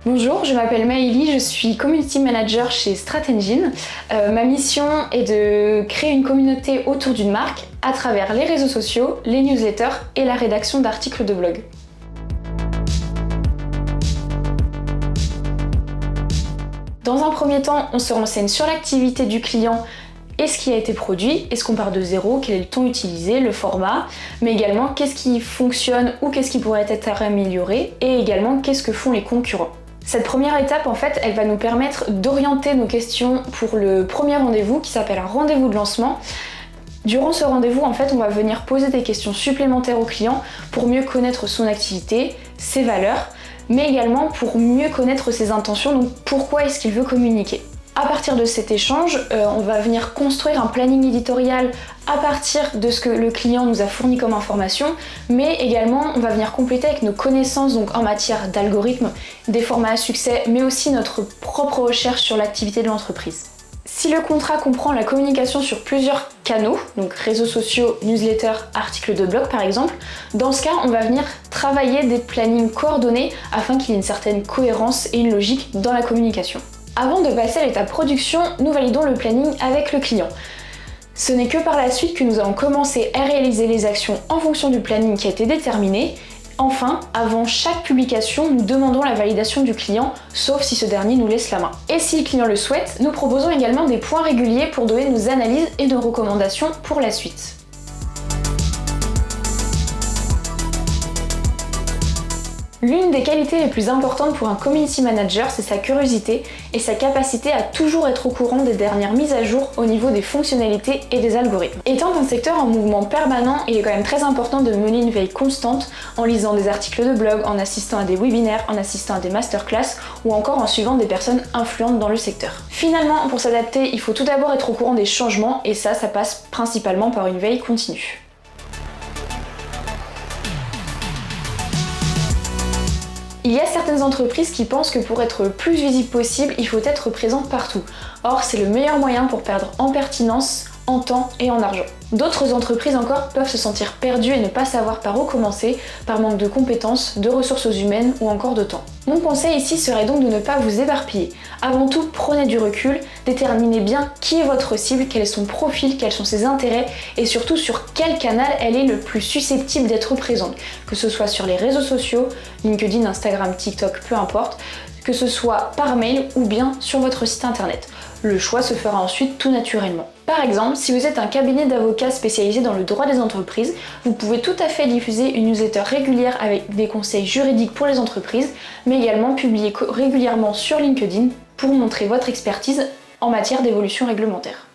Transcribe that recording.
Bonjour, je m'appelle Maëlie, je suis Community Manager chez StratEngine. Ma mission est de créer une communauté autour d'une marque à travers les réseaux sociaux, les newsletters et la rédaction d'articles de blog. Dans un premier temps, on se renseigne sur l'activité du client et ce qui a été produit, est-ce qu'on part de zéro, quel est le ton utilisé, le format, mais également qu'est-ce qui fonctionne ou qu'est-ce qui pourrait être amélioré, et également qu'est-ce que font les concurrents. Cette première étape, en fait, elle va nous permettre d'orienter nos questions pour le premier rendez-vous qui s'appelle un rendez-vous de lancement. Durant ce rendez-vous, en fait, on va venir poser des questions supplémentaires au client pour mieux connaître son activité, ses valeurs, mais également pour mieux connaître ses intentions, donc pourquoi est-ce qu'il veut communiquer. À partir de cet échange, on va venir construire un planning éditorial à partir de ce que le client nous a fourni comme information, mais également on va venir compléter avec nos connaissances donc en matière d'algorithmes, des formats à succès, mais aussi notre propre recherche sur l'activité de l'entreprise. Si le contrat comprend la communication sur plusieurs canaux, donc réseaux sociaux, newsletters, articles de blog par exemple, dans ce cas on va venir travailler des plannings coordonnés afin qu'il y ait une certaine cohérence et une logique dans la communication. Avant de passer à l'étape production, nous validons le planning avec le client. Ce n'est que par la suite que nous allons commencer à réaliser les actions en fonction du planning qui a été déterminé. Enfin, avant chaque publication, nous demandons la validation du client, sauf si ce dernier nous laisse la main. Et si le client le souhaite, nous proposons également des points réguliers pour donner nos analyses et nos recommandations pour la suite. L'une des qualités les plus importantes pour un community manager, c'est sa curiosité et sa capacité à toujours être au courant des dernières mises à jour au niveau des fonctionnalités et des algorithmes. Étant un secteur en mouvement permanent, il est quand même très important de mener une veille constante en lisant des articles de blog, en assistant à des webinaires, en assistant à des masterclass ou encore en suivant des personnes influentes dans le secteur. Finalement, pour s'adapter, il faut tout d'abord être au courant des changements et ça passe principalement par une veille continue. Il y a certaines entreprises qui pensent que pour être le plus visible possible, il faut être présent partout. Or, c'est le meilleur moyen pour perdre en pertinence, en temps et en argent. D'autres entreprises encore peuvent se sentir perdues et ne pas savoir par où commencer, par manque de compétences, de ressources humaines ou encore de temps. Mon conseil ici serait donc de ne pas vous éparpiller. Avant tout, prenez du recul, déterminez bien qui est votre cible, quel est son profil, quels sont ses intérêts et surtout sur quel canal elle est le plus susceptible d'être présente. Que ce soit sur les réseaux sociaux, LinkedIn, Instagram, TikTok, peu importe, que ce soit par mail ou bien sur votre site internet. Le choix se fera ensuite tout naturellement. Par exemple, si vous êtes un cabinet d'avocats spécialisé dans le droit des entreprises, vous pouvez tout à fait diffuser une newsletter régulière avec des conseils juridiques pour les entreprises, mais également publier régulièrement sur LinkedIn pour montrer votre expertise en matière d'évolution réglementaire.